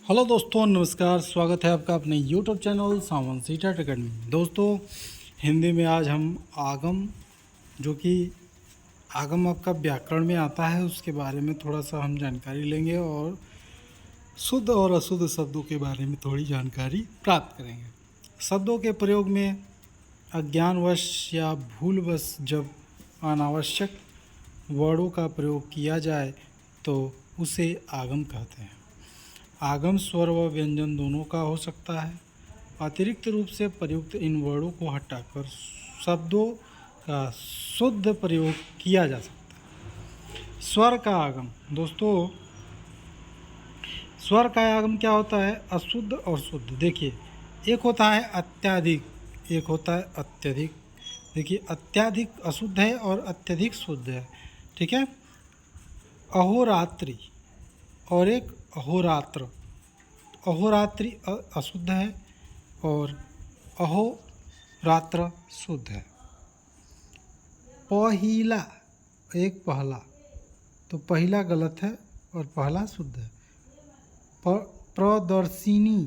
Hello दोस्तों, नमस्कार। स्वागत है आपका अपने यूट्यूब चैनल सावन सीटेट अकेडमी। दोस्तों, हिंदी में आज हम आगम, जो कि आगम आपका व्याकरण में आता है, उसके बारे में थोड़ा सा हम जानकारी लेंगे और शुद्ध और अशुद्ध शब्दों के बारे में थोड़ी जानकारी प्राप्त करेंगे। शब्दों के प्रयोग में अज्ञानवश या भूलवश जब अनावश्यक वर्डों का प्रयोग किया जाए तो उसे आगम कहते हैं। आगम स्वर व व्यंजन दोनों का हो सकता है। अतिरिक्त रूप से प्रयुक्त इन वर्णों को हटाकर शब्दों का शुद्ध प्रयोग किया जा सकता है। स्वर का आगम, दोस्तों, स्वर का आगम क्या होता है? अशुद्ध और शुद्ध। देखिए, एक होता है अत्याधिक, एक होता है अत्यधिक। देखिए, अत्याधिक अशुद्ध है और अत्यधिक शुद्ध है। ठीक है। अहोरात्रि और एक अहोरात्र। अहोरात्रि अशुद्ध है और अहोरात्र शुद्ध है। पहिला, एक पहला, तो पहिला गलत है और पहला शुद्ध है। प्रदर्शिनी,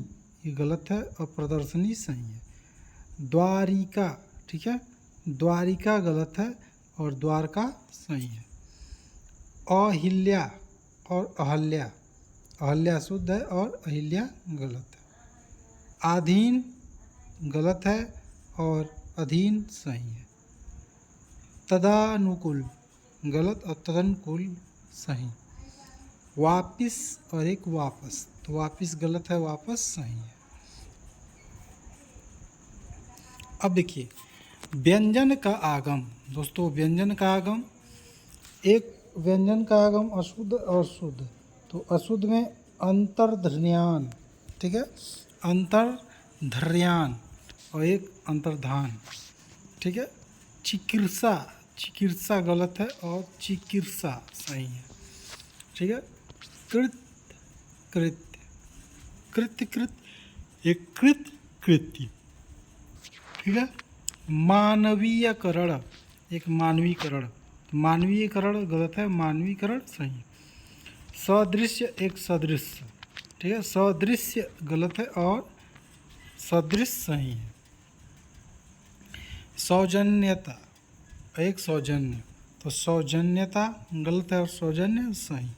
ये गलत है और प्रदर्शनी सही है। द्वारिका, ठीक है, द्वारिका गलत है और द्वारका सही है। अहिल्या और अहल्या, अहल्या शुद्ध है और अहिल्या गलत है। आधीन गलत है और अधीन सही है। तदानुकूल गलत और तदनुकूल सही। वापिस और एक वापस, तो वापिस गलत है, वापस सही है। अब देखिए, व्यंजन का आगम। दोस्तों, व्यंजन का आगम, एक व्यंजन का आगम अशुद्ध और शुद्ध। तो अशुद्ध में अंतर्ध्यान, ठीक है, अंतर्ध्यान और एक अंतर्धान। ठीक है। चिकित्सा, चिकित्सा गलत है और चिकित्सा सही है। ठीक है। कृत, कृत्य, कृत्य कृत, एक कृत कृत्य। ठीक है। मानवीयकरण, एक मानवीकरण। मानवीयकरण गलत है, मानवीकरण सही है। सदृश्य, एक सदृश्य। ठीक है, सदृश्य गलत है और सदृश सही है। सौजन्यता, एक सौजन्य, तो सौजन्यता गलत है और सौजन्य सही।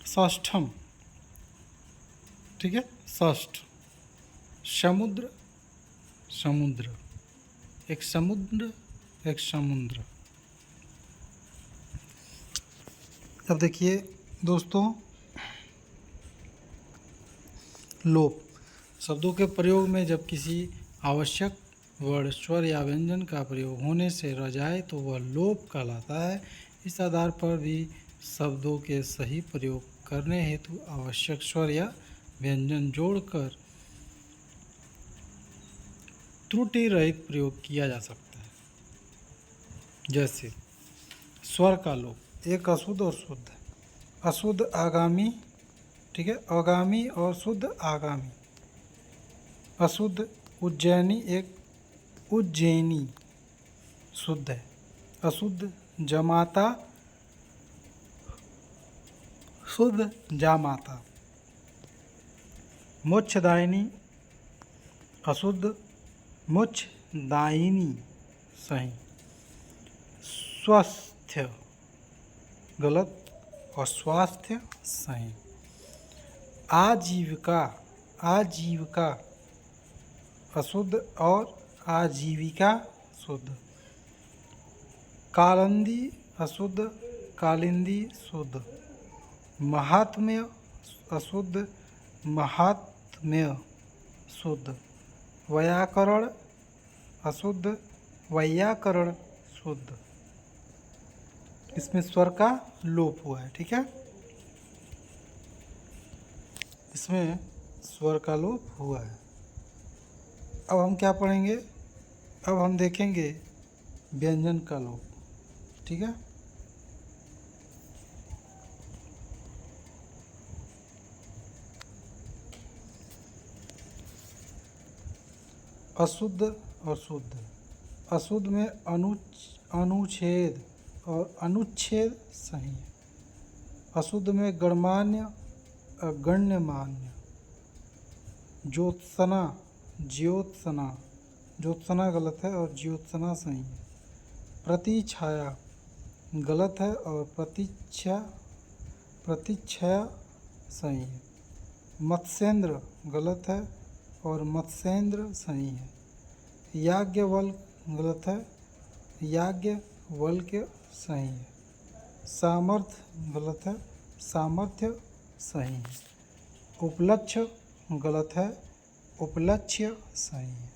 षष्ठम, ठीक है, षष्ठ। समुद्र, समुद्र, एक समुद्र, एक समुद्र। अब देखिए दोस्तों, लोप, शब्दों के प्रयोग में जब किसी आवश्यक वर्ण, स्वर या व्यंजन का प्रयोग होने से रह जाए तो वह लोप कहलाता है। इस आधार पर भी शब्दों के सही प्रयोग करने हेतु आवश्यक स्वर या व्यंजन जोड़कर त्रुटि रहित प्रयोग किया जा सकता है। जैसे स्वर का लोप, एक अशुद्ध और शुद्ध। अशुद्ध आगामी, ठीक है, आगामी और शुद्ध आगामी। अशुद्ध उज्जैनी, एक उज्जैनी शुद्ध है। अशुद्ध जमाता, शुद्ध जामाता। मोक्षदायिनी, अशुद्ध मोक्षदायिनी सही। स्वस्थ गलत और स्वास्थ्य सही। आजीविका, आजीविका अशुद्ध और आजीविका शुद्ध। कालिंदी अशुद्ध, कालिंदी शुद्ध। महात्म्य अशुद्ध, महात्म्य शुद्ध। वैयाकरण अशुद्ध, वैयाकरण शुद्ध। इसमें स्वर का लोप हुआ है। ठीक है, इसमें स्वर का लोप हुआ है। अब हम क्या पढ़ेंगे? अब हम देखेंगे व्यंजन का लोप। ठीक है, अशुद्ध और शुद्ध। अशुद्ध में अनुच्छेद और अनुच्छेद सही है। अशुद्ध में गणमान्य अगण्यमान्य। ज्योत्सना ज्योत्सना, ज्योत्सना गलत है और ज्योत्सना सही है। प्रतिछाया गलत है और प्रतिच्छाया सही है। मत्स्येंद्र गलत है और मत्स्येंद्र सही है। याज्ञवल्क गलत है, याज्ञवल्क्य सही है। सामर्थ्य गलत है, सामर्थ्य सही है। उपलक्ष्य गलत है, उपलक्ष्य सही है।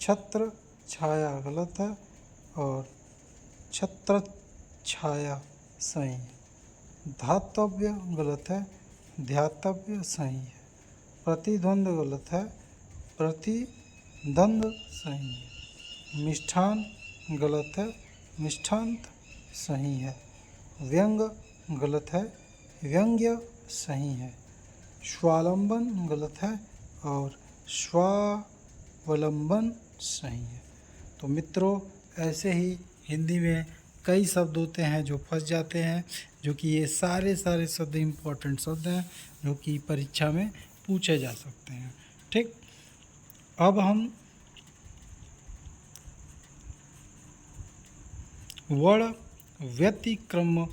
छत्र छाया गलत है और छत्र छाया सही है। धातव्य गलत है, ध्यातव्य सही है। प्रतिद्वंद गलत है, प्रतिद्वंद सही है। मिष्ठान गलत है, मिष्ठांत सही है। व्यंग गलत है, व्यंग्य सही है। स्वावलंबन गलत है और स्वावलंबन सही है। तो मित्रों, ऐसे ही हिंदी में कई शब्द होते हैं जो फंस जाते हैं, जो कि ये सारे शब्द इम्पोर्टेंट शब्द हैं जो कि परीक्षा में पूछे जा सकते हैं। ठीक, अब हम वर्ण व्यतिक्रम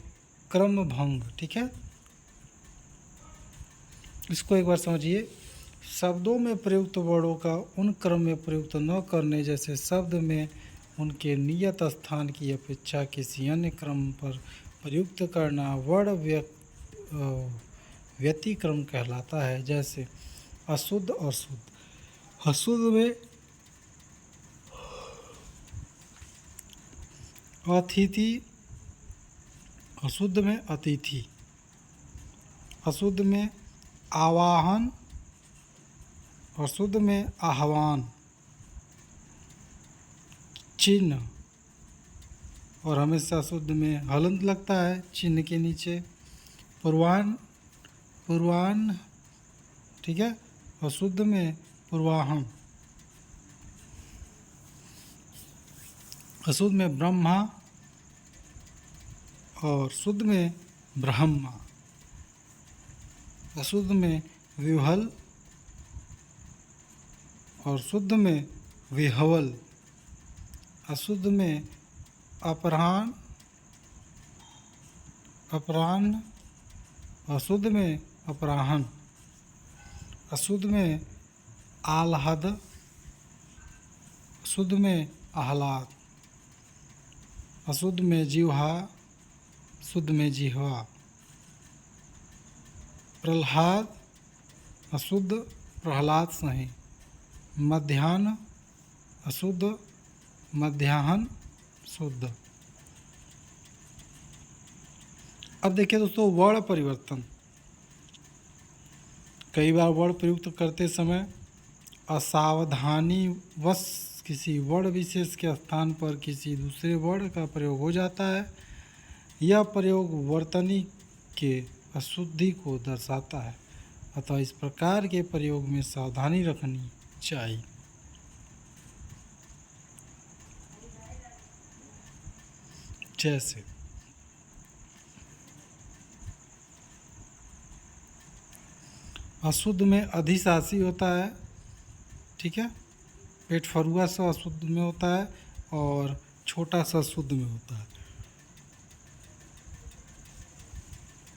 क्रमभंग, ठीक है, इसको एक बार समझिए। शब्दों में प्रयुक्त वर्णों का उन क्रम में प्रयुक्त न करने जैसे शब्द में उनके नियत स्थान की अपेक्षा किसी अन्य क्रम पर प्रयुक्त करना वर्ण व्यतिक्रम कहलाता है। जैसे अशुद्ध और शुद्ध। अशुद्ध में अतिथि, अशुद्ध में अतिथि, अशुद्ध में आवाहन, अशुद्ध में आह्वान, चिन्ह, और हमेशा शुद्ध में हलंत लगता है चिन्ह के नीचे। पूर्वाह्न, ठीक है, और शुद्ध में पूर्वाह्न। अशुद्ध में ब्रह्मा और शुद्ध में ब्रह्मा। अशुद्ध में विह्वल और शुद्ध में विह्वल। अशुद्ध में अपराह्न, अपराह्न, अशुद्ध में अपराह्न। अशुद्ध में आह्लाद, शुद्ध में आह्लाद। अशुद्ध में जिह्वा, शुद्ध में जिह्वा। प्रह्लाद अशुद्ध, प्रह्लाद सही। मध्याह्न अशुद्ध, मध्याह्न शुद्ध। अब देखिए दोस्तों, वर्ण परिवर्तन। कई बार वर्ण प्रयुक्त करते समय असावधानी वश किसी वर्ण विशेष के स्थान पर किसी दूसरे वर्ण का प्रयोग हो जाता है। यह प्रयोग वर्तनी के अशुद्धि को दर्शाता है, अतः इस प्रकार के प्रयोग में सावधानी रखनी चाहिए। जैसे अशुद्ध में अधिशासी होता है, ठीक है, पेट फरुआ सा अशुद्ध में होता है और छोटा सा शुद्ध में होता है।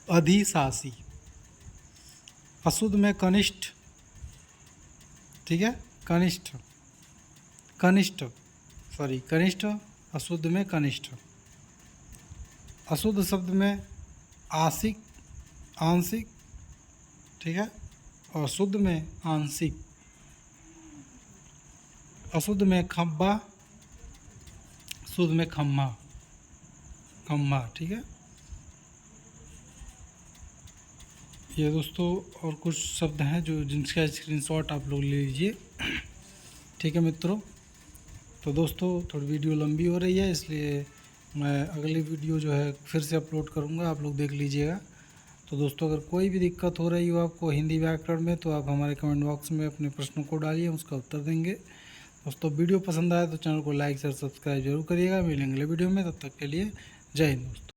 अधिशासी। अशुद्ध में कनिष्ठ, ठीक है, कनिष्ठ, कनिष्ठ, सॉरी कनिष्ठ, अशुद्ध में कनिष्ठ। अशुद्ध शब्द में आंशिक, आंशिक, ठीक है, और शुद्ध में आंशिक। अशुद्ध में खब्बा, शुद्ध में खम्मा, खम्मा, ठीक है। ये दोस्तों और कुछ शब्द हैं जो जिनका स्क्रीनशॉट आप लोग ले लीजिए, ठीक है मित्रों। तो दोस्तों थोड़ी वीडियो लंबी हो रही है, इसलिए मैं अगली वीडियो जो है फिर से अपलोड करूँगा, आप लोग देख लीजिएगा। तो दोस्तों अगर कोई भी दिक्कत हो रही हो आपको हिंदी व्याकरण में, तो आप हमारे कमेंट बॉक्स में अपने प्रश्नों को डालिए, उसका उत्तर देंगे। दोस्तों वीडियो पसंद आए तो चैनल को लाइक शेयर सब्सक्राइब जरूर करिएगा। मिलेंगे अगले वीडियो में, तब तक के लिए जय हिंद दोस्तों।